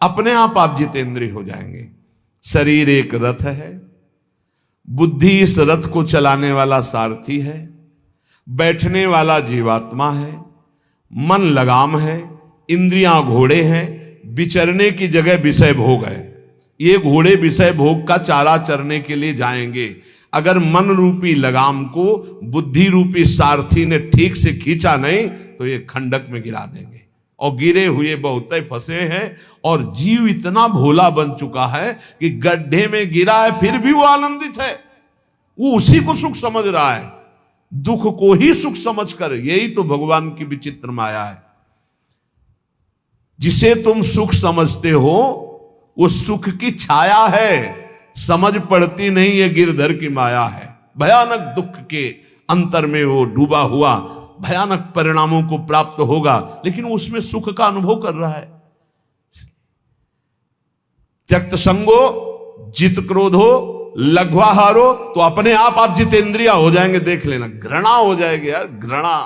अपने आप जितेंद्रिय हो जाएंगे। शरीर एक रथ है, बुद्धि इस रथ को चलाने वाला सारथी है, बैठने वाला जीवात्मा है, मन लगाम है, इंद्रियां घोड़े हैं, विचरने की जगह विषय भोग है। ये घोड़े विषय भोग का चारा चरने के लिए जाएंगे। अगर मन रूपी लगाम को बुद्धि रूपी सारथी ने ठीक से खींचा नहीं तो ये खंडक में गिरा देंगे। और गिरे हुए बहुत फंसे हैं, और जीव इतना भोला बन चुका है कि गड्ढे में गिरा है फिर भी वो आनंदित है। वो उसी को सुख समझ रहा है, दुख को ही सुख समझकर। यही तो भगवान की विचित्र माया है। जिसे तुम सुख समझते हो वो सुख की छाया है, समझ पड़ती नहीं, ये गिरधर की माया है। भयानक दुख के अंतर में वो डूबा हुआ भयानक परिणामों को प्राप्त होगा, लेकिन उसमें सुख का अनुभव कर रहा है। त्यक्त संगो जित क्रोधो लघ्वाहारो, तो अपने आप जितेंद्रिया हो जाएंगे। देख लेना, घृणा हो जाएगी यार, घृणा।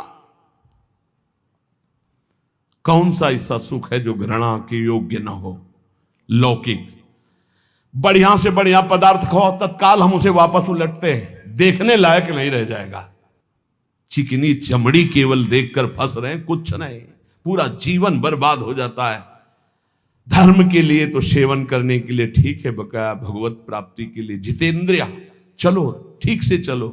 कौन सा ऐसा सुख है जो घृणा के योग्य ना हो? लौकिक बढ़िया से बढ़िया पदार्थ खाओ, तत्काल हम उसे वापस उलटते हैं, देखने लायक नहीं रह जाएगा। चिकनी चमड़ी केवल देखकर फंस रहे हैं, कुछ नहीं, पूरा जीवन बर्बाद हो जाता है। धर्म के लिए तो सेवन करने के लिए ठीक है, बकाया भगवत प्राप्ति के लिए जितेंद्रिया चलो, ठीक से चलो।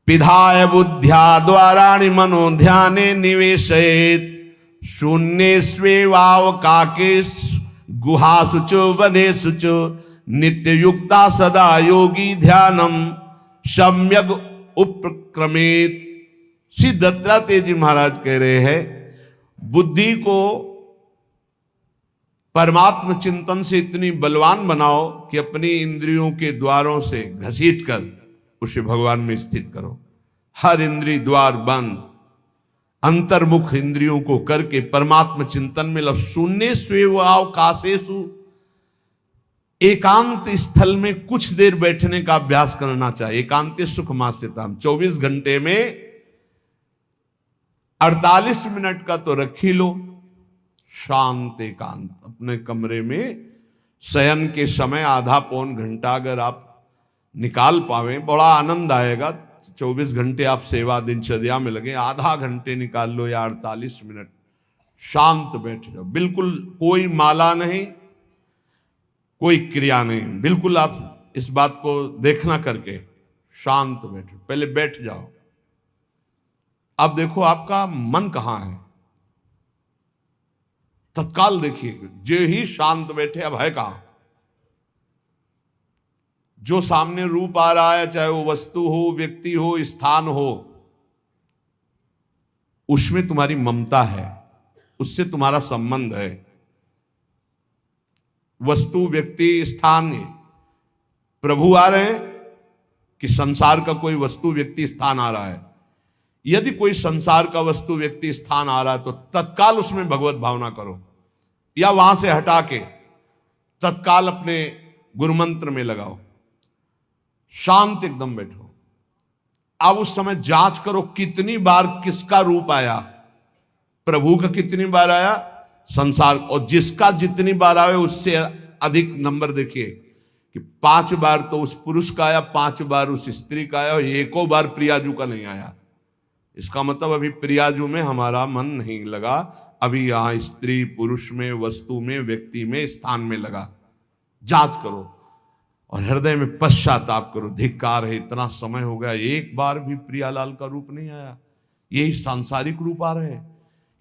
पिधाय बुद्ध्या द्वाराणि मनो ध्याने निवेशयेत्, शून्य स्वेवाव काके गुहासु च वनेषु च, नित्य युक्ता सदा योगी ध्यानम सम्यक उपक्रमेत। श्री दत्तात्रेय जी महाराज कह रहे हैं, बुद्धि को परमात्म चिंतन से इतनी बलवान बनाओ कि अपनी इंद्रियों के द्वारों से घसीट कर उसे भगवान में स्थित करो। हर इंद्रिय द्वार बंद, अंतर्मुख इंद्रियों को करके परमात्म चिंतन में लग। शून्य स्वेवावकाशेषु, एकांत स्थल में कुछ देर बैठने का अभ्यास करना चाहिए। एकांत सुख मास्यताम, 24 घंटे में 48 मिनट का तो रख ही लो शांत एकांत। अपने कमरे में शयन के समय आधा पौन घंटा अगर आप निकाल पावे, बड़ा आनंद आएगा। 24 घंटे आप सेवा दिनचर्या में लगे, आधा घंटे निकाल लो या 48 मिनट शांत बैठ जाओ। बिल्कुल कोई माला नहीं, कोई क्रिया नहीं, बिल्कुल आप इस बात को देखना करके शांत बैठो। पहले बैठ जाओ। अब देखो आपका मन कहां है, तत्काल देखिए। जो ही शांत बैठे, अब है कहां? जो सामने रूप आ रहा है, चाहे वो वस्तु हो, व्यक्ति हो, स्थान हो, उसमें तुम्हारी ममता है, उससे तुम्हारा संबंध है। वस्तु, व्यक्ति, स्थान, प्रभु आ रहे हैं कि संसार का कोई वस्तु, व्यक्ति, स्थान आ रहा है? यदि कोई संसार का वस्तु, व्यक्ति, स्थान आ रहा है तो तत्काल उसमें भगवत भावना करो, या वहां से हटा के तत्काल अपने गुरुमंत्र में लगाओ। शांत एकदम बैठो। अब उस समय जांच करो कितनी बार किसका रूप आया। प्रभु का कितनी बार आया, संसार, और जिसका जितनी बार आए उससे अधिक नंबर देखिए कि 5 बार तो उस पुरुष का आया, 5 बार उस स्त्री का आया, और एको बार प्रियाजू का नहीं आया। इसका मतलब अभी प्रियाजू में हमारा मन नहीं लगा, अभी यहां स्त्री पुरुष में, वस्तु में, व्यक्ति में, स्थान में लगा। जांच करो और हृदय में पश्चाताप करो। धिक्कार है, इतना समय हो गया, एक बार भी प्रियालाल का रूप नहीं आया। यही सांसारिक रूप आ रहे,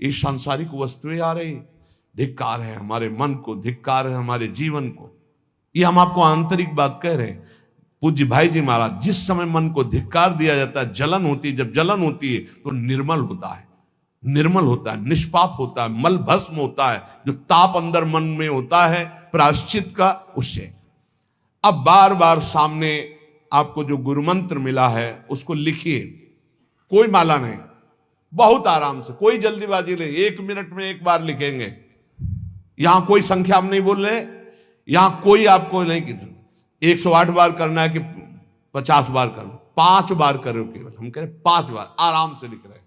ये सांसारिक वस्तुएं आ रही। धिक्कार है हमारे मन को, धिक्कार है हमारे जीवन को। ये हम आपको आंतरिक बात कह रहे हैं। पूज्य भाई जी महाराज, जिस समय मन को धिक्कार दिया जाता है, जलन होती है, जब जलन होती है तो निर्मल होता है, निर्मल होता है, निष्पाप होता है, मल भस्म होता है। जो ताप अंदर मन में होता है प्रायश्चित का, उससे। अब बार बार सामने आपको जो गुरुमंत्र मिला है उसको लिखिए। कोई माला नहीं, बहुत आराम से, कोई जल्दीबाजी नहीं, 1 मिनट में एक बार लिखेंगे। यहां कोई संख्या हम नहीं बोल रहे, यहां कोई आपको नहीं कि 108 बार करना है कि 50 बार करना, 5 बार करो केवल। हम कह रहे 5 बार आराम से लिख रहे,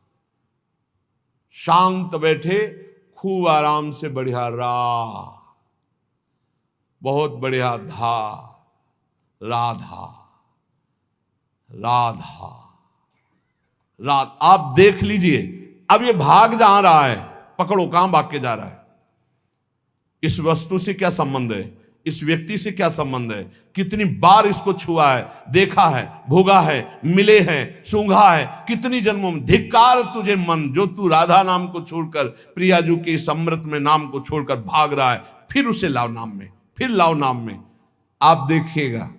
शांत बैठे, खूब आराम से, बढ़िया रा बहुत बढ़िया, धा, राधा, राधा, रात। आप देख लीजिए, अब ये भाग जहां रहा है, पकड़ो, कहां भाग के जा रहा है? इस वस्तु से क्या संबंध है? इस व्यक्ति से क्या संबंध है? कितनी बार इसको छुआ है, देखा है, भोगा है, मिले हैं, सूंघा है, कितनी जन्मों में। धिक्कार तुझे मन, जो तू राधा नाम को छोड़कर, प्रियाजू के इस अमृत में नाम को छोड़कर भाग रहा है, फिर उसे लाओ नाम में, फिर लाओ नाम में। आप देखिएगा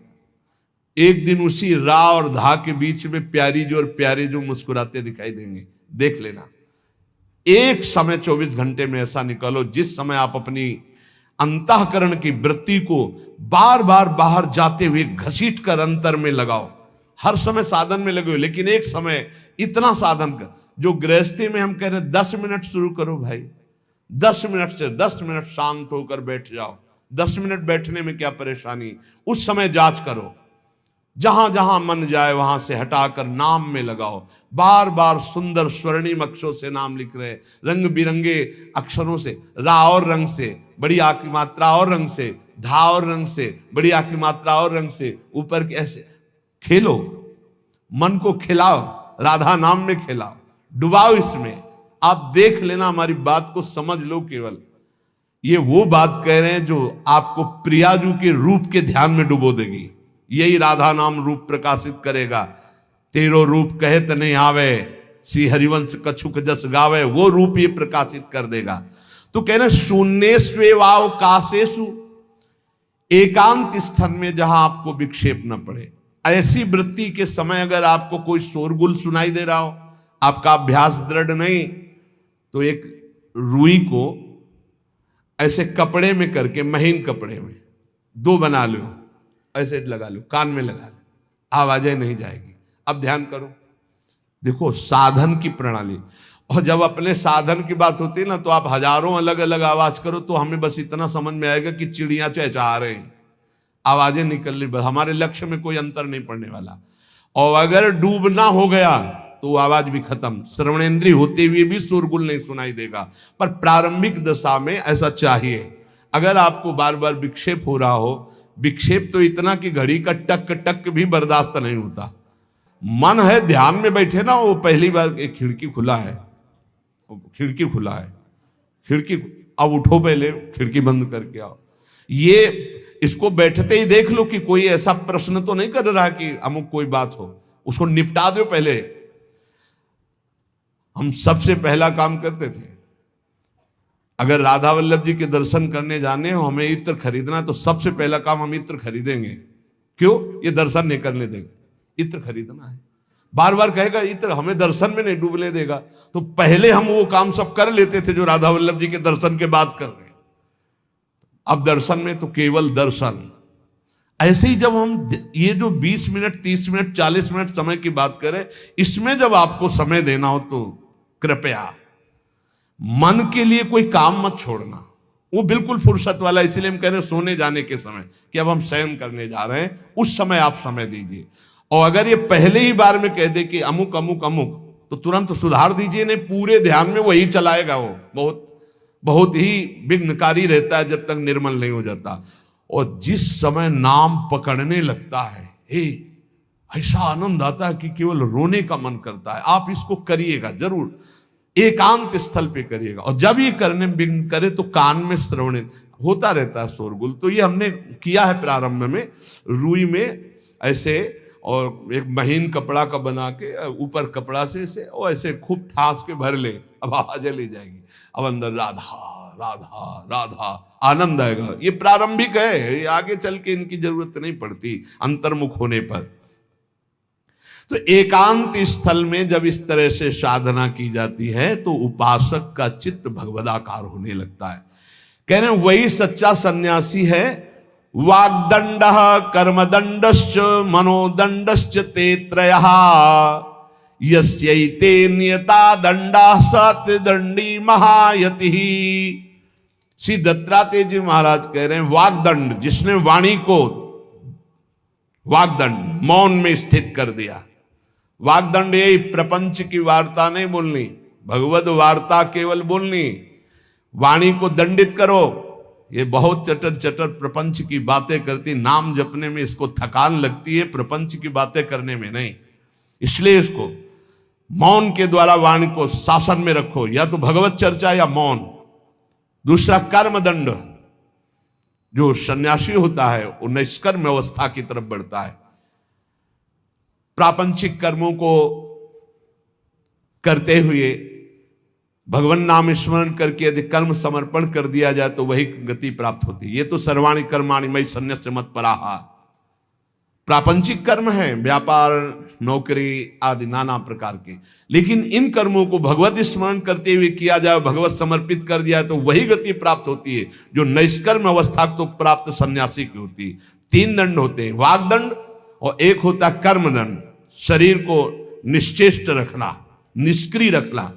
एक दिन उसी रा और धा के बीच में प्यारी जो और प्यारे जो मुस्कुराते दिखाई देंगे। देख लेना, एक समय 24 घंटे में ऐसा निकालो जिस समय आप अपनी अंतःकरण की वृत्ति को बार बार बाहर जाते हुए घसीट कर अंतर में लगाओ। हर समय साधन में लगे हो, लेकिन एक समय इतना साधन कर, जो गृहस्थी में हम कह रहे हैं 10 मिनट शुरू करो भाई, 10 मिनट से 10 मिनट शांत होकर बैठ जाओ। 10 मिनट बैठने में क्या परेशानी? उस समय जांच करो, जहां जहां मन जाए वहां से हटाकर नाम में लगाओ। बार बार सुंदर स्वर्णिम अक्षरों से नाम लिख रहे, रंग बिरंगे अक्षरों से, रा और रंग से, बड़ी आ की मात्रा और रंग से, धा और रंग से, बड़ी आ की मात्रा और रंग से, ऊपर के ऐसे खेलो, मन को खिलाओ, राधा नाम में खिलाओ, डुबाओ इसमें। आप देख लेना, हमारी बात को समझ लो। केवल ये वो बात कह रहे हैं जो आपको प्रियाजू के रूप के ध्यान में डुबो देगी। यही राधा नाम रूप प्रकाशित करेगा। तेरो रूप कहत नहीं आवे, सी हरिवंश कछुक जस गावे, वो रूप ये प्रकाशित कर देगा। तो कहना शून्य स्वेवाव काशेषु, एकांत स्थन में जहां आपको विक्षेप न पड़े। ऐसी वृत्ति के समय अगर आपको कोई शोरगुल सुनाई दे रहा हो, आपका अभ्यास दृढ़ नहीं, तो एक रुई को ऐसे कपड़े में करके, महीन कपड़े में 2 बना लो, ऐसे लगा लो, कान में लगा लो, आवाजें नहीं जाएगी। अब ध्यान करो, देखो साधन की प्रणाली। और जब अपने साधन की बात होती है ना, तो आप हजारों अलग अलग आवाज करो तो हमें बस इतना समझ में आएगा कि चिड़िया चहचहा रहे हैं, आवाजें निकल रही, बस हमारे लक्ष्य में कोई अंतर नहीं पड़ने वाला। और अगर डूबना हो गया तो आवाज भी खत्म, श्रवणेंद्रिय होते हुए भी शोरगुल नहीं सुनाई देगा। पर प्रारंभिक दशा में ऐसा चाहिए। अगर आपको बार बार विक्षेप हो रहा हो, विक्षेप तो इतना कि घड़ी का टक टक भी बर्दाश्त नहीं होता, मन है ध्यान में बैठे ना, वो पहली बार एक खिड़की खुला है, खिड़की खुला है, खिड़की, अब उठो, पहले खिड़की बंद करके आओ। ये इसको बैठते ही देख लो कि कोई ऐसा प्रश्न तो नहीं कर रहा कि अमुक कोई बात हो, उसको निपटा दो पहले। हम सबसे पहला काम करते थे, अगर राधा वल्लभ जी के दर्शन करने जाने हो, हमें इत्र खरीदना, तो सबसे पहला काम हम इत्र खरीदेंगे। क्यों? ये दर्शन नहीं करने देंगे, इत्र खरीदना है। बार बार कहेगा इत्र हमें दर्शन में नहीं डूबने देगा, तो पहले हम वो काम सब कर लेते थे जो राधा वल्लभ जी के दर्शन के बाद कर रहे हैं। अब दर्शन में तो केवल दर्शन। ऐसे ही जब हम ये जो 20 मिनट, 30 मिनट, 40 मिनट समय की बात करें, इसमें जब आपको समय देना हो तो कृपया मन के लिए कोई काम मत छोड़ना, वो बिल्कुल फुर्सत वाला। इसलिए हम कह रहे हैं सोने जाने के समय कि अब हम शयन करने जा रहे हैं, उस समय आप समय दीजिए। और अगर ये पहले ही बार में कह दे कि अमुक अमुक अमुक, तो तुरंत सुधार दीजिए, नहीं पूरे ध्यान में वही चलाएगा। वो बहुत बहुत ही विघ्नकारी रहता है जब तक निर्मल नहीं हो जाता। और जिस समय नाम पकड़ने लगता है, हे ऐसा आनंद आता है कि केवल रोने का मन करता है। आप इसको करिएगा जरूर, एकांत स्थल पे करिएगा। और जब ये करने विघ्न करे तो कान में श्रवण होता रहता है शोरगुल। तो ये हमने किया है प्रारंभ में, रुई में ऐसे, और एक महीन कपड़ा का बना के ऊपर कपड़ा से ऐसे और ऐसे खूब ठास के भर ले, अब आवाजें ले जाएगी। अब अंदर राधा राधा राधा आनंद आएगा। ये प्रारंभिक है, ये आगे चल के इनकी जरूरत नहीं पड़ती अंतर्मुख होने पर। तो एकांत स्थल में जब इस तरह से साधना की जाती है तो उपासक का चित्त भगवदाकार होने लगता है। कह रहे हैं वही सच्चा सन्यासी है। वाग्दंड कर्मदंडश्च मनोदंडश्च ते त्रयः यस्यैते नियता दंडा सत्यदंडी महायति। श्री दत्तात्रेय जी महाराज कह रहे हैं वाग्दंड, जिसने वाणी को वाग्दंड मौन में स्थित कर दिया। वाग्दंड यही प्रपंच की वार्ता नहीं बोलनी, भगवद वार्ता केवल बोलनी। वाणी को दंडित करो, ये बहुत चटर चटर प्रपंच की बातें करती, नाम जपने में इसको थकान लगती है, प्रपंच की बातें करने में नहीं। इसलिए इसको मौन के द्वारा वाणी को शासन में रखो, या तो भगवत चर्चा या मौन। दूसरा कर्मदंड, जो सन्यासी होता है वो निष्कर्म अवस्था की तरफ बढ़ता है। प्रापंचिक कर्मों को करते हुए भगवान नाम स्मरण करके यदि कर्म समर्पण कर दिया जाए तो वही गति प्राप्त होती है। ये तो सर्वाणि कर्माणि मयि सन्न्यस्य मत्पराः, प्रापंचिक कर्म है, व्यापार, नौकरी आदि नाना प्रकार के। लेकिन इन कर्मों को भगवत स्मरण करते हुए किया जाए, भगवत समर्पित कर दिया तो वही गति प्राप्त होती है जो निष्कर्म अवस्था को प्राप्त सन्यासी की होती है। 3 दंड होते हैं, वागदंड और एक होता है कर्मदंड, शरीर को निश्चेष्ट रखना, निष्क्रिय रखना,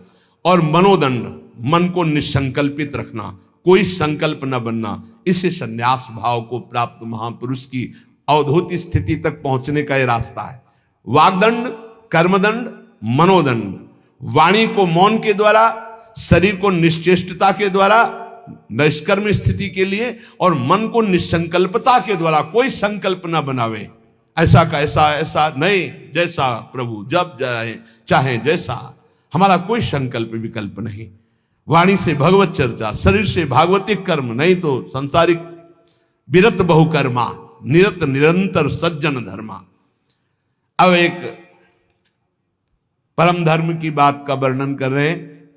और मनोदंड, मन को निसंकल्पित रखना, कोई संकल्प न बनना। इसे संन्यास भाव को प्राप्त महापुरुष की अवधूत स्थिति तक पहुंचने का यह रास्ता है। वागदंड, कर्मदंड, मनोदंड, वाणी को मौन के द्वारा, शरीर को निश्चेष्टता के द्वारा निष्कर्म स्थिति के लिए, और मन को निसंकल्पता के द्वारा, कोई संकल्प न बनावे, ऐसा का ऐसा, ऐसा नहीं, जैसा प्रभु जब चाहे जैसा, हमारा कोई संकल्प विकल्प नहीं। वाणी से भगवत चर्चा, शरीर से भागवतिक कर्म, नहीं तो सांसारिक विरत बहुकर्मा, निरत निरंतर सज्जन धर्मा। अब एक परम धर्म की बात का वर्णन कर रहे हैं।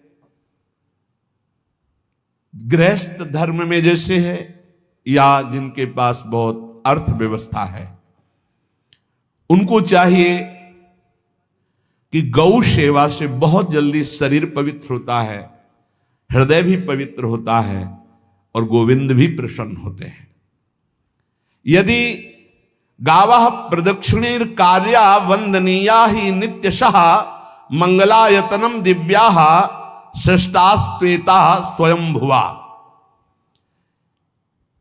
गृहस्थ धर्म में जैसे है, या जिनके पास बहुत अर्थव्यवस्था है, उनको चाहिए कि गौ सेवा से बहुत जल्दी शरीर पवित्र होता है, हृदय भी पवित्र होता है, और गोविंद भी प्रसन्न होते हैं। यदि गावः प्रदक्षिणीर कार्या वंदनीया ही नित्यशः मंगलायतनम दिव्याः श्रेष्ठास्त्वेता स्वयंभुवा।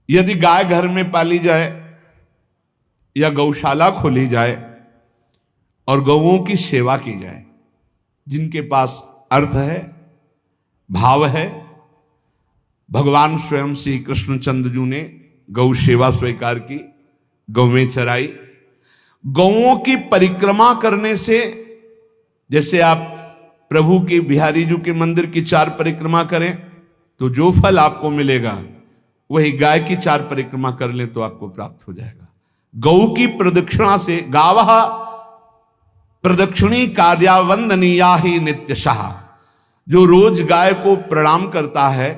यदि गाय घर में पाली जाए या गौशाला खोली जाए और गौओं की सेवा की जाए, जिनके पास अर्थ है, भाव है, भगवान स्वयं श्री कृष्णचंद्र जी ने गौ सेवा स्वीकार की, गौवें चराई। गौओं की परिक्रमा करने से, जैसे आप प्रभु के बिहारी जी के मंदिर की 4 परिक्रमा करें तो जो फल आपको मिलेगा, वही गाय की 4 परिक्रमा कर लें तो आपको प्राप्त हो जाएगा। गौ की प्रदक्षिणा से, गावः प्रदक्षिणी कार्या वंदनीया ही नित्यशः, जो रोज गाय को प्रणाम करता है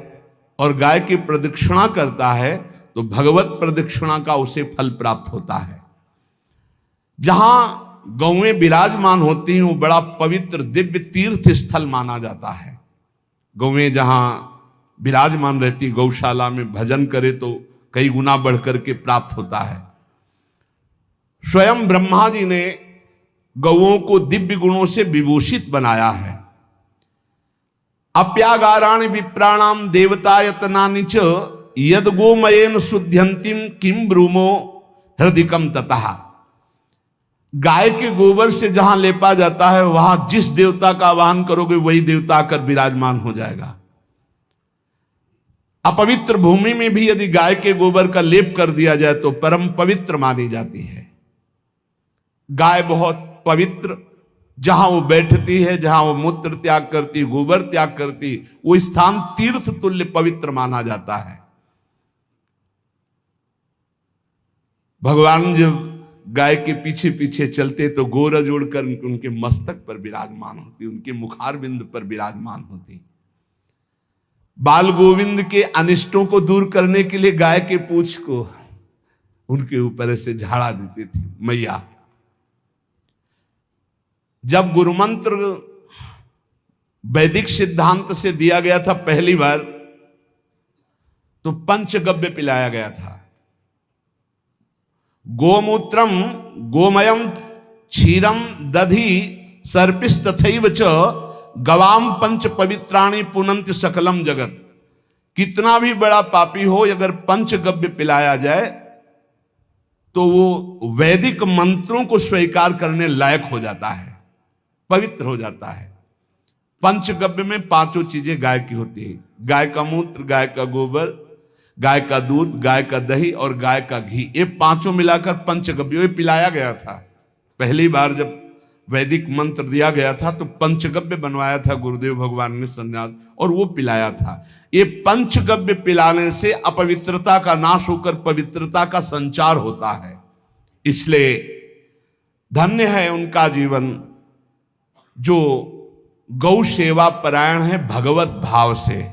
और गाय की प्रदक्षिणा करता है तो भगवत प्रदक्षिणा का उसे फल प्राप्त होता है। जहां गौएं विराजमान होती हैं वो बड़ा पवित्र दिव्य तीर्थ स्थल माना जाता है। गौएं जहां विराजमान रहती, गौशाला में भजन करे तो कई गुना बढ़कर के प्राप्त होता है। स्वयं ब्रह्मा जी ने गौओं को दिव्य गुणों से विभूषित बनाया है। अप्यागाराणि विप्राणाम देवतायतनानि च यद गोमयेन शुद्ध्यंतिम किम ब्रूमो हृदिकम ततः। गाय के गोबर से जहां लेपा जाता है, वहां जिस देवता का आवाहन करोगे वही देवता आकर विराजमान हो जाएगा। अपवित्र भूमि में भी यदि गाय के गोबर का लेप कर दिया जाए तो परम पवित्र मानी जाती है। गाय बहुत पवित्र, जहां वो बैठती है, जहां वो मूत्र त्याग करती, गोबर त्याग करती, वो स्थान तीर्थ तुल्य पवित्र माना जाता है। भगवान जब गाय के पीछे पीछे चलते तो गोरज उड़कर उनके मस्तक पर विराजमान होती, उनके मुखार बिंद पर विराजमान होती। बाल गोविंद के अनिष्टों को दूर करने के लिए गाय के पूंछ को उनके ऊपर से झाड़ा देती थी मैया। जब गुरुमंत्र वैदिक सिद्धांत से दिया गया था पहली बार, तो पंचगव्य पिलाया गया था। गोमूत्रम गोमयम क्षीरम दधि सर्पिस्तथैव च गवाम पंच पवित्राणि पुनंत सकलम जगत। कितना भी बड़ा पापी हो, अगर पंचगव्य पिलाया जाए तो वो वैदिक मंत्रों को स्वीकार करने लायक हो जाता है, पवित्र हो जाता है। पंचगव्य में 5 चीजें गाय की होती है। गाय का मूत्र, गाय का गोबर, गाय का दूध, गाय का दही और गाय का घी, ये पांचों मिलाकर पंचगव्य पिलाया गया था। पहली बार जब वैदिक मंत्र दिया गया था तो पंचगव्य बनवाया था गुरुदेव भगवान ने सन्यास, और वो पिलाया था। ये पंचगव्य पिलाने से अपवित्रता का नाश होकर पवित्रता का संचार होता है। इसलिए धन्य है उनका जीवन जो गौ सेवा परायण है भगवत भाव से,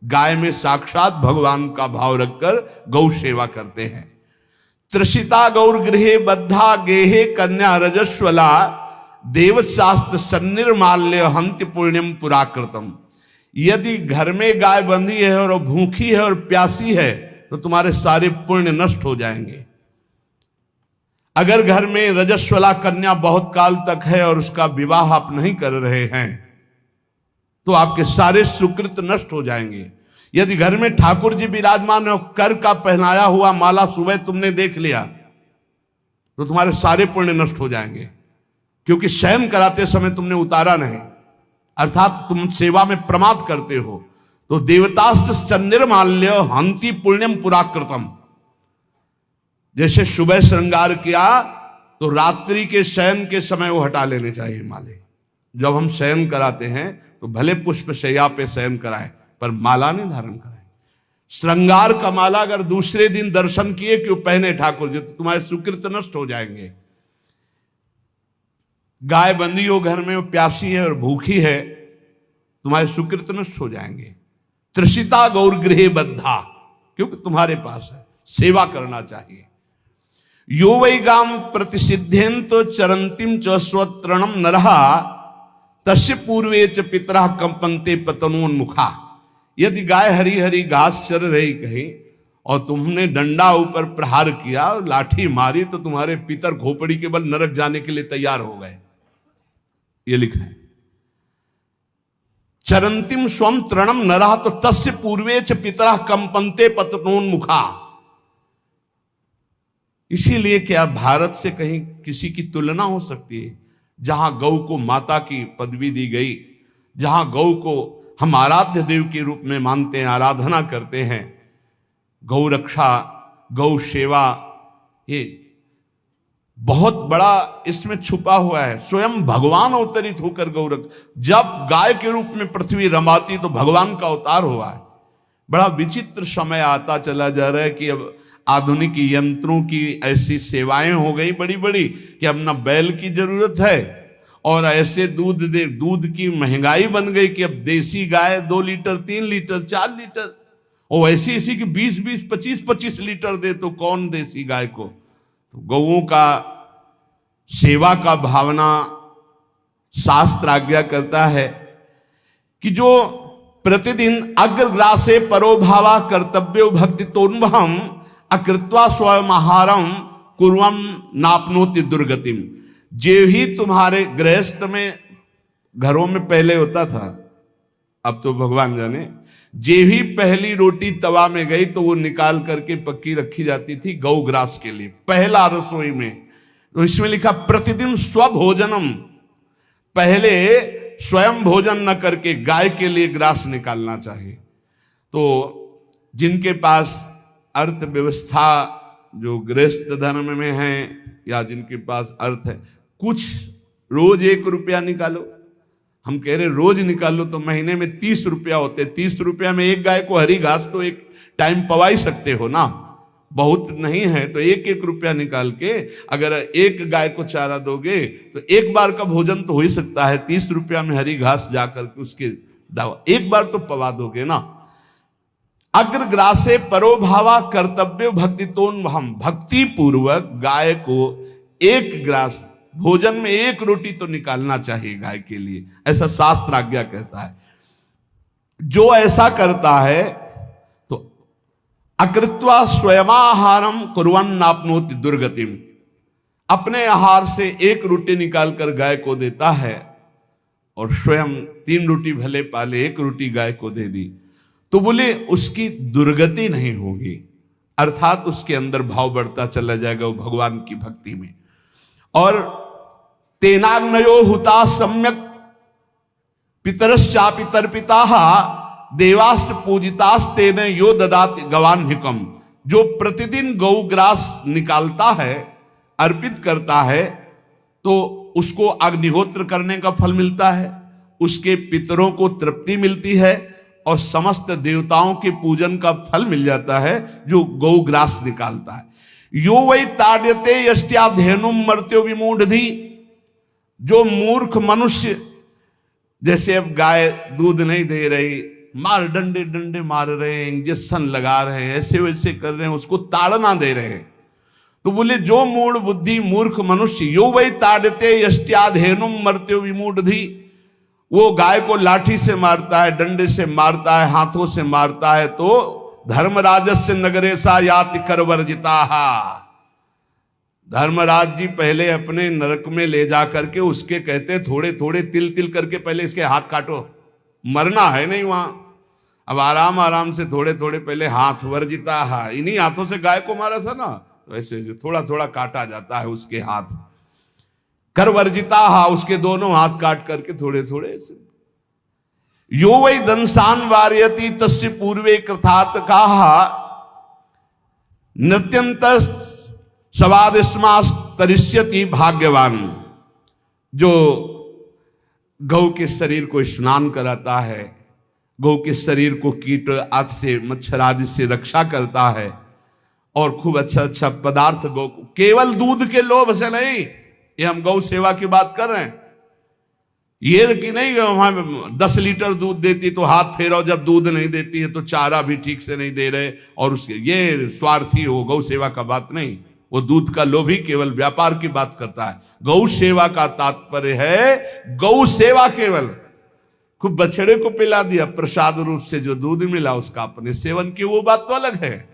गाय में साक्षात भगवान का भाव रखकर गौ सेवा करते हैं। त्रिषिता गौर गृहे बद्धा गेहे कन्या रजस्वला देवशास्त्र सन्निर्माल्य हंति पुण्यम पुराकृतम। यदि घर में गाय बंधी है और भूखी है और प्यासी है तो तुम्हारे सारे पुण्य नष्ट हो जाएंगे। अगर घर में रजस्वला कन्या बहुत काल तक है और उसका विवाह आप नहीं कर रहे हैं तो आपके सारे सुकृत नष्ट हो जाएंगे। यदि घर में ठाकुर जी विराजमान है, कर का पहनाया हुआ माला सुबह तुमने देख लिया तो तुम्हारे सारे पुण्य नष्ट हो जाएंगे, क्योंकि शयन कराते समय तुमने उतारा नहीं, अर्थात तुम सेवा में प्रमाद करते हो। तो देवतास्त्र सन्निर्माल्य हंति पुण्यम पुराकृतम। जैसे सुबह श्रृंगार किया तो रात्रि के शयन के समय वो हटा लेने चाहिए माले। जब हम शयन कराते हैं तो भले पुष्प शैया पे शयन कराएं पर माला नहीं धारण कराएं। श्रृंगार का माला अगर दूसरे दिन दर्शन किए क्यों पहने ठाकुर जी, तो तुम्हारे सुकृत नष्ट हो जाएंगे। गाय बंदी हो घर में, वो प्यासी है और भूखी है, तुम्हारे सुकृत नष्ट हो जाएंगे। त्रिषिता गौर गृहे बद्धा, क्योंकि तुम्हारे पास है, सेवा करना चाहिए। यो वै गाम प्रतिसिद्धेन्तो चरंतिम च स्वतरणम नरहा तस्य पूर्वे च पितरा कंपन्ते पतनोन्मुखा। यदि गाय हरी हरी घास चर रही कहीं और तुमने डंडा ऊपर प्रहार किया और लाठी मारी तो तुम्हारे पितर खोपड़ी के बल नरक जाने के लिए तैयार हो गए, ये लिखा है। चरंतिम स्वम तृणम नरहा तो तस्य पूर्वे च पितरा कंपन्ते पतनोन्मुखा। इसीलिए क्या भारत से कहीं किसी की तुलना हो सकती है जहां गौ को माता की पदवी दी गई, जहां गौ को हम आराध्य देव के रूप में मानते हैं, आराधना करते हैं। गौ रक्षा, गौ सेवा, ये बहुत बड़ा इसमें छुपा हुआ है। स्वयं भगवान अवतरित होकर गौ रक्षा, जब गाय के रूप में पृथ्वी रमाती तो भगवान का अवतार हुआ है। बड़ा विचित्र समय आता चला जा रहा है कि अब आधुनिक यंत्रों की ऐसी सेवाएं हो गई बड़ी बड़ी कि अब ना बैल की जरूरत है, और ऐसे दूध की महंगाई बन गई कि अब देसी गाय 2 लीटर 3 लीटर 4 लीटर, और ऐसी ऐसी कि 20-20 25-25 लीटर दे तो कौन देसी गाय को। तो गौओं का सेवा का भावना शास्त्र आज्ञा करता है कि जो प्रतिदिन अग्रग्रासे परोभावा कर्तव्यो भक्ति तोन्वहम अकृत्वा स्वयं आहारम कुर्वम नापनोति दुर्गतिम। जे ही तुम्हारे गृहस्थ में घरों में पहले होता था, अब तो भगवान जाने, जे ही पहली रोटी तवा में गई तो वो निकाल करके पक्की रखी जाती थी गौग्रास के लिए, पहला रसोई में। तो इसमें लिखा प्रतिदिन स्वभोजनम, पहले स्वयं भोजन न करके गाय के लिए ग्रास निकालना चाहिए। तो जिनके पास अर्थव्यवस्था, जो गृहस्थ धर्म में है या जिनके पास अर्थ है, कुछ रोज 1 रुपया निकालो। हम कह रहे रोज निकालो तो महीने में 30 रुपया होते। 30 रुपया में एक गाय को हरी घास तो एक टाइम पवा ही सकते हो ना, बहुत नहीं है तो 1-1 रुपया निकाल के अगर एक गाय को चारा दोगे तो एक बार का भोजन तो हो ही सकता है। 30 रुपया में हरी घास जाकर के उसके दावा एक बार तो पवा दोगे ना। अग्रग्रासे परोभावा कर्तव्य भक्ति तोन्वहम, भक्ति पूर्वक गाय को 1 ग्रास भोजन में 1 रोटी तो निकालना चाहिए गाय के लिए, ऐसा शास्त्र आज्ञा कहता है। जो ऐसा करता है तो अकृत्वा स्वयमाहारम कुर्वन् नाप्नोति दुर्गतिम, अपने आहार से 1 रोटी निकालकर गाय को देता है और स्वयं 3 रोटी भले पाले 1 रोटी गाय को दे दी तो बोले उसकी दुर्गति नहीं होगी, अर्थात उसके अंदर भाव बढ़ता चला जाएगा वो भगवान की भक्ति में। और तेनाग्नयो हुता सम्यक पितरश्चापि तर्पिताः देवास्त्र पूजितास्ते न यो ददात गवान्हिकम, जो प्रतिदिन गौग्रास निकालता है, अर्पित करता है, तो उसको अग्निहोत्र करने का फल मिलता है, उसके पितरों को तृप्ति मिलती है और समस्त देवताओं के पूजन का फल मिल जाता है जो गौग्रास निकालता है। यो वै ताड्यते यष्ट्याधेनुम मर्त्यो विमूढ़धि, जो मूर्ख मनुष्य, जैसे अब गाय दूध नहीं दे रही, मार डंडे डंडे मार रहे हैं, इंजेक्शन लगा रहे हैं, ऐसे वैसे कर रहे हैं, उसको ताड़ना दे रहे हैं, तो बोले जो मूढ़ बुद्धि मूर्ख मनुष्य, यो वै ताड़ते यष्ट्याधेनुम मर्त्यो विमूढ़धि, वो गाय को लाठी से मारता है, डंडे से मारता है, हाथों से मारता है, तो धर्मराजस्य नगरेशा याति करवर्जिताहा, धर्मराज जी पहले अपने नरक में ले जा करके उसके कहते थोड़े थोड़े तिल तिल करके पहले इसके हाथ काटो, मरना है नहीं वहां, अब आराम आराम से थोड़े थोड़े पहले हाथ वर्जिताहा, इन्हीं हाथों से गाय को मारा था ना, तो ऐसे थोड़ा थोड़ा काटा जाता है उसके हाथ, कर वर्जिताहा, उसके दोनों हाथ काट करके थोड़े थोड़े। यो वै दंसान वार्यति तस्य पूर्वे कृतार्थ काहा, नृत्यंत सवादिस्मास्तरिष्यति भाग्यवान, जो गौ के शरीर को स्नान कराता है, गौ के शरीर को कीट आदि से मच्छर आदि से रक्षा करता है, और खूब अच्छा अच्छा पदार्थ गौ को, केवल दूध के लोभ से नहीं, ये हम गौ सेवा की बात कर रहे हैं, ये कि नहीं वहां 10 लीटर दूध देती तो हाथ फेरो, जब दूध नहीं देती है तो चारा भी ठीक से नहीं दे रहे, और उसके ये स्वार्थी हो, गौ सेवा का बात नहीं, वो दूध का लोभी केवल व्यापार की बात करता है। गौ सेवा का तात्पर्य है गौ सेवा, केवल खूब बछड़े को पिला दिया प्रसाद रूप से, जो दूध मिला उसका अपने सेवन की, वो बात तो अलग है।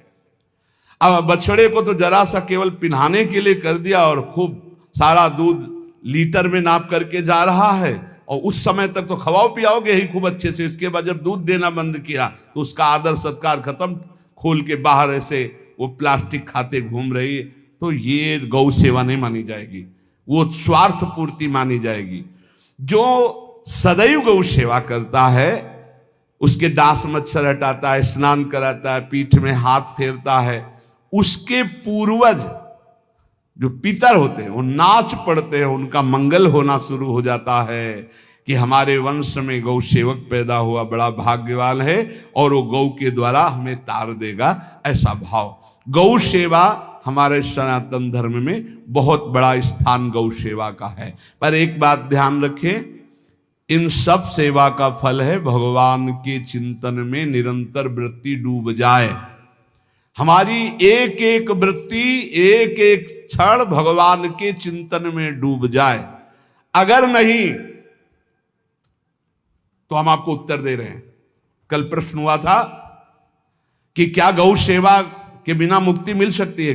अब बछड़े को तो जरा सा केवल पिन्हाने के लिए कर दिया और खूब सारा दूध लीटर में नाप करके जा रहा है, और उस समय तक तो खवाओ पियाओगे ही खूब अच्छे से, इसके बाद जब दूध देना बंद किया तो उसका आदर सत्कार खत्म, खोल के बाहर ऐसे वो प्लास्टिक खाते घूम रही है, तो ये गौ सेवा नहीं मानी जाएगी, वो स्वार्थ पूर्ति मानी जाएगी। जो सदैव गौ सेवा करता है, उसके डांस मच्छर हटाता है, स्नान कराता है, पीठ में हाथ फेरता है, उसके पूर्वज जो पितर होते हैं वो नाच पड़ते हैं, उनका मंगल होना शुरू हो जाता है कि हमारे वंश में गौ सेवक पैदा हुआ, बड़ा भाग्यवान है, और वो गौ के द्वारा हमें तार देगा, ऐसा भाव। गौ सेवा हमारे सनातन धर्म में बहुत बड़ा स्थान गौ सेवा का है। पर एक बात ध्यान रखें, इन सब सेवा का फल है भगवान के चिंतन में निरंतर वृत्ति डूब जाए, हमारी एक एक वृत्ति एक एक क्षण भगवान के चिंतन में डूब जाए। अगर नहीं तो हम आपको उत्तर दे रहे हैं। कल प्रश्न हुआ था कि क्या गौ सेवा के बिना मुक्ति मिल सकती है?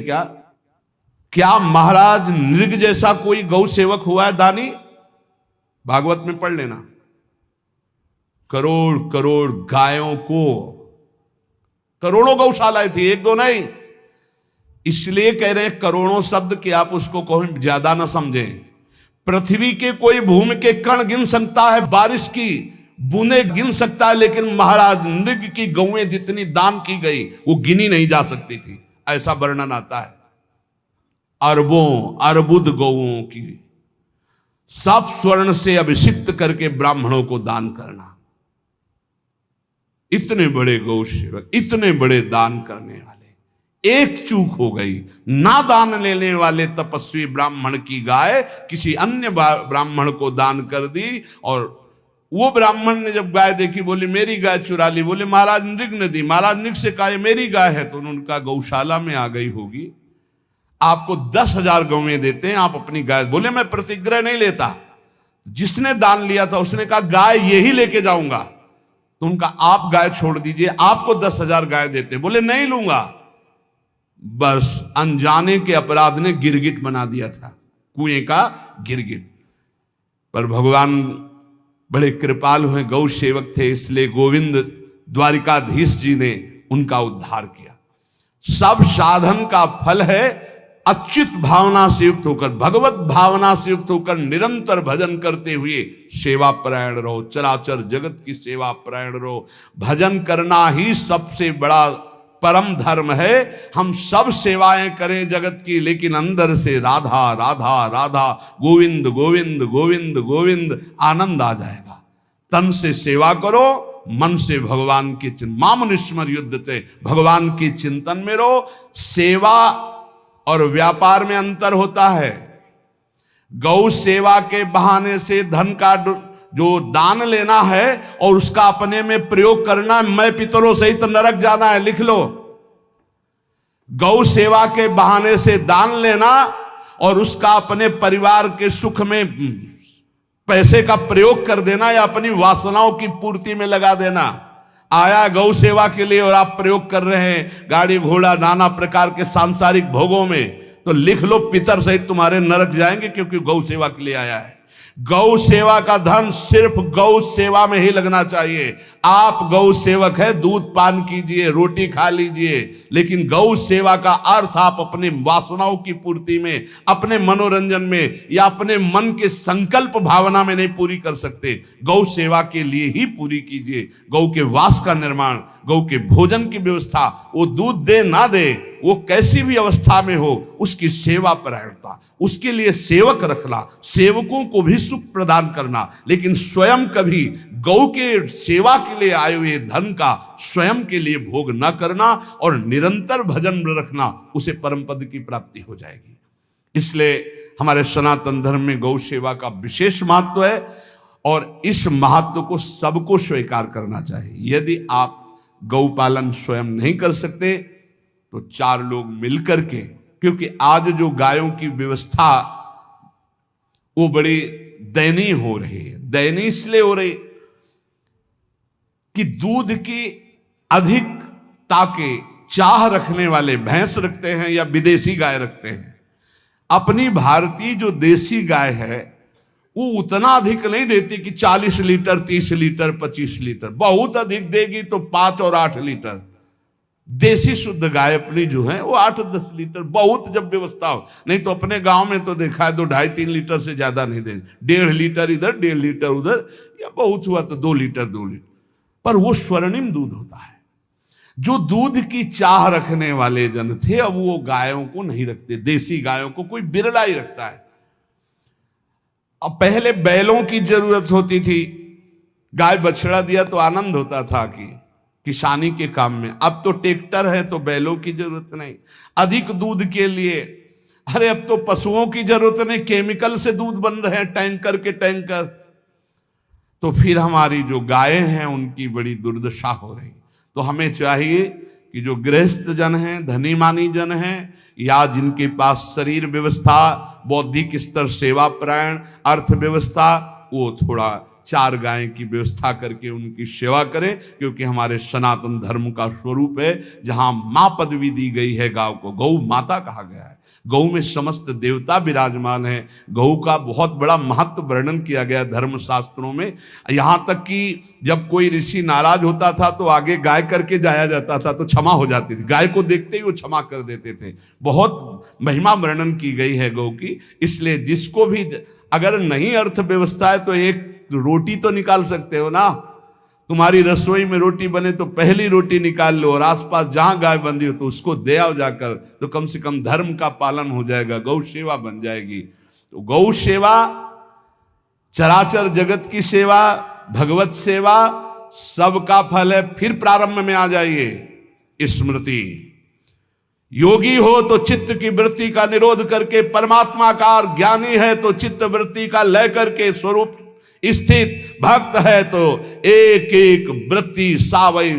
क्या महाराज नृग जैसा कोई गौ सेवक हुआ है दानी? भागवत में पढ़ लेना, करोड़ करोड़ गायों को, करोड़ों गौशालाएं थी, एक दो नहीं, इसलिए कह रहे हैं करोड़ों शब्द कि आप उसको कहीं ज्यादा ना समझें। पृथ्वी के कोई भूमि के कण गिन सकता है, बारिश की बूंदे गिन सकता है, लेकिन महाराज नृग की गौएं जितनी दान की गई वो गिनी नहीं जा सकती थी, ऐसा वर्णन आता है। अरबों अर्बुद गौओं की सब स्वर्ण से अभिषिक्त करके ब्राह्मणों को दान करना, इतने बड़े गौ सेवक, इतने बड़े दान करने वाले, एक चूक हो गई, ना दान लेने वाले तपस्वी ब्राह्मण की गाय किसी अन्य ब्राह्मण को दान कर दी, और वो ब्राह्मण ने जब गाय देखी बोली मेरी गाय चुरा ली, बोले महाराज नृग ने दी। महाराज नृग से कहा मेरी गाय है, तो उनका गौशाला में आ गई होगी, आपको 10,000 गौएं देते हैं, आप अपनी गाय। बोले मैं प्रतिग्रह नहीं लेता, जिसने दान लिया था उसने कहा गाय यही लेके जाऊंगा, तो उनका आप गाय छोड़ दीजिए, आपको 10,000 गाय देते। बोले नहीं लूंगा। बस अनजाने के अपराध ने गिरगिट बना दिया था, कुएं का गिरगिट। पर भगवान बड़े कृपालु हैं, गौ सेवक थे, इसलिए गोविंद द्वारिकाधीश जी ने उनका उद्धार किया। सब साधन का फल है अच्युत भावना से युक्त होकर, भगवत भावना से युक्त होकर निरंतर भजन करते हुए सेवा परायण रहो, चराचर जगत की सेवा परायण रहो। भजन करना ही सबसे बड़ा परम धर्म है। हम सब सेवाएं करें जगत की, लेकिन अंदर से राधा राधा राधा, गोविंद गोविंद गोविंद गोविंद, आनंद आ जाएगा। तन से सेवा करो, मन से भगवान के चिंतन, मामुनिस्मर युद्धते, भगवान के चिंतन में रहो। सेवा और व्यापार में अंतर होता है। गौ सेवा के बहाने से धन का जो दान लेना है और उसका अपने में प्रयोग करना, मैं पितरों सहित नरक जाना है, लिख लो। गौ सेवा के बहाने से दान लेना और उसका अपने परिवार के सुख में पैसे का प्रयोग कर देना या अपनी वासनाओं की पूर्ति में लगा देना। आया गौ सेवा के लिए और आप प्रयोग कर रहे हैं गाड़ी घोड़ा नाना प्रकार के सांसारिक भोगों में, तो लिख लो पितर सहित तुम्हारे नरक जाएंगे, क्योंकि गौ सेवा के लिए आया है। गौ सेवा का धन सिर्फ गौ सेवा में ही लगना चाहिए। आप गौ सेवक है, दूध पान कीजिए, रोटी खा लीजिए, लेकिन गौ सेवा का अर्थ आप अपने वासनाओं की पूर्ति में, अपने मनोरंजन में या अपने मन के संकल्प भावना में नहीं पूरी कर सकते। गौ सेवा के लिए ही पूरी कीजिए। गौ के वास का निर्माण, गौ के भोजन की व्यवस्था, वो दूध दे ना दे, वो कैसी भी अवस्था में हो, उसकी सेवा परायणता, उसके लिए सेवक रखना, सेवकों को भी सुख प्रदान करना, लेकिन स्वयं कभी गौ के सेवा के लिए आए हुए धन का स्वयं के लिए भोग न करना और निरंतर भजन रखना, उसे परम पद की प्राप्ति हो जाएगी। इसलिए हमारे सनातन धर्म में गौ सेवा का विशेष महत्व है और इस महत्व को सबको स्वीकार करना चाहिए। यदि आप गौ पालन स्वयं नहीं कर सकते तो 4 लोग मिलकर के, क्योंकि आज जो गायों की व्यवस्था वो बड़ी दयनीय हो रही है। दयनीय इसलिए हो रही कि दूध की अधिकता के चाह रखने वाले भैंस रखते हैं या विदेशी गाय रखते हैं। अपनी भारतीय जो देसी गाय है वो उतना अधिक नहीं देती कि 40 लीटर 30 लीटर 25 लीटर, बहुत अधिक देगी तो 5 और 8 लीटर। देसी शुद्ध गाय अपनी जो है वो 8-10 लीटर, बहुत जब व्यवस्था हो। नहीं तो अपने गांव में तो देखा है तो 2.5-3 लीटर से ज्यादा नहीं देंगे, 1.5 लीटर इधर 1.5 लीटर उधर, या बहुत हुआ तो 2 लीटर 2 लीटर, पर वो स्वर्णिम दूध होता है। जो दूध की चाह रखने वाले जन थे अब वो गायों को नहीं रखते, देसी गायों को कोई बिरला ही रखता है। अब पहले बैलों की जरूरत होती थी, गाय बछड़ा दिया तो आनंद होता था कि किसानी के काम में। अब तो ट्रैक्टर है तो बैलों की जरूरत नहीं। अधिक दूध के लिए, अरे अब तो पशुओं की जरूरत नहीं, केमिकल से दूध बन रहे हैं, टैंकर के टैंकर। तो फिर हमारी जो गायें हैं उनकी बड़ी दुर्दशा हो रही। तो हमें चाहिए कि जो गृहस्थ जन हैं, धनी मानी जन हैं, या जिनके पास शरीर व्यवस्था, बौद्धिक स्तर सेवा परायण, अर्थव्यवस्था, वो थोड़ा 4 गाय की व्यवस्था करके उनकी सेवा करें, क्योंकि हमारे सनातन धर्म का स्वरूप है जहां मां पदवी दी गई है गांव को, गौ माता कहा गया है। गौ में समस्त देवता विराजमान है। गौ का बहुत बड़ा महत्व वर्णन किया गया धर्म शास्त्रों में। यहां तक कि जब कोई ऋषि नाराज होता था तो आगे गाय करके जाया जाता था तो क्षमा हो जाती थी, गाय को देखते ही वो क्षमा कर देते थे। बहुत महिमा वर्णन की गई है गौ की। इसलिए जिसको भी अगर नहीं अर्थव्यवस्था है तो एक रोटी तो निकाल सकते हो ना। तुम्हारी रसोई में रोटी बने तो पहली रोटी निकाल लो, और आसपास जहां गाय बंधी हो तो उसको दे आओ जाकर, तो कम से कम धर्म का पालन हो जाएगा, गौ सेवा बन जाएगी। तो गौ सेवा, चराचर जगत की सेवा, भगवत सेवा, सबका फल है। फिर प्रारंभ में आ जाइए स्मृति। योगी हो तो चित्त की वृत्ति का निरोध करके परमात्माकार, ज्ञानी है तो चित्त वृत्ति का लय करके स्वरूप स्थित, भक्त है तो एक एक वृत्ति सावई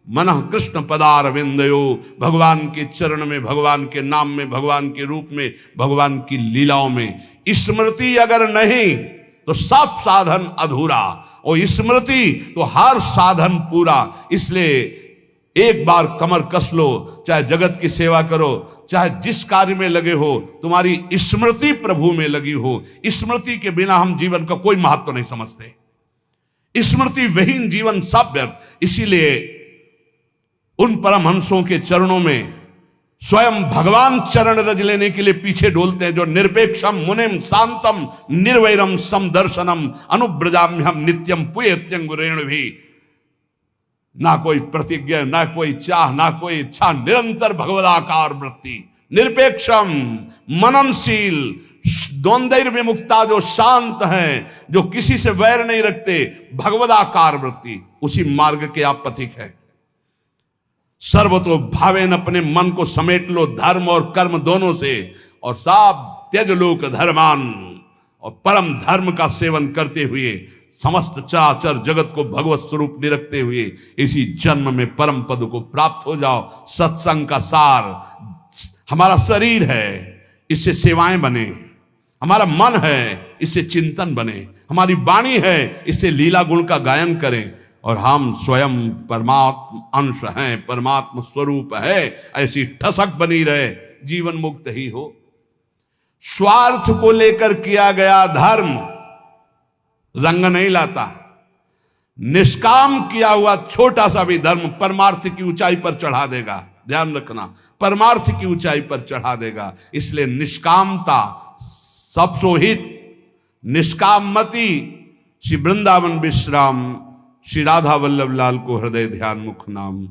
मनः कृष्ण पदार विंदयो। भगवान के चरण में, भगवान के नाम में, भगवान के रूप में, भगवान की लीलाओं में। स्मृति अगर नहीं तो सब साधन अधूरा, और स्मृति तो हर साधन पूरा। इसलिए एक बार कमर कस लो, चाहे जगत की सेवा करो, चाहे जिस कार्य में लगे हो, तुम्हारी स्मृति प्रभु में लगी हो। स्मृति के बिना हम जीवन का कोई महत्व नहीं समझते। स्मृति विहीन जीवन सब व्यर्थ। इसीलिए उन परमहंसों के चरणों में स्वयं भगवान चरण रज लेने के लिए पीछे डोलते हैं, जो निरपेक्षम मुनिम शांतम निर्वैरम समदर्शनम अनुब्रजाम्यहम नित्यम पुयत्यंगुरेण भी। ना कोई प्रतिज्ञा, ना कोई चाह, ना कोई इच्छा, निरंतर भगवदाकार वृत्ति, निरपेक्षम मननशील, द्वंद्व विमुक्ता, जो शांत हैं, जो किसी से वैर नहीं रखते, भगवदाकार वृत्ति, उसी मार्ग के आप पथिक है। सर्वतो भावेन, अपने मन को समेट लो धर्म और कर्म दोनों से, और साब त्यज लोक धर्मान, और परम धर्म का सेवन करते हुए समस्त चराचर जगत को भगवत स्वरूप निरखते हुए इसी जन्म में परम पद को प्राप्त हो जाओ। सत्संग का सार हमारा शरीर है, इससे सेवाएं बने, हमारा मन है, इससे चिंतन बने, हमारी वाणी है, इससे लीला गुण का गायन करें, और हम स्वयं परमात्म अंश हैं, परमात्म स्वरूप है, ऐसी ठसक बनी रहे, जीवन मुक्त ही हो। स्वार्थ को लेकर किया गया धर्म रंग नहीं लाता। निष्काम किया हुआ छोटा सा भी धर्म परमार्थ की ऊंचाई पर चढ़ा देगा। ध्यान रखना, परमार्थ की ऊंचाई पर चढ़ा देगा। इसलिए निष्कामता सब सोहित, निष्कामति। श्री वृंदावन विश्राम, श्री राधा वल्लभ लाल को हृदय ध्यान मुख नाम।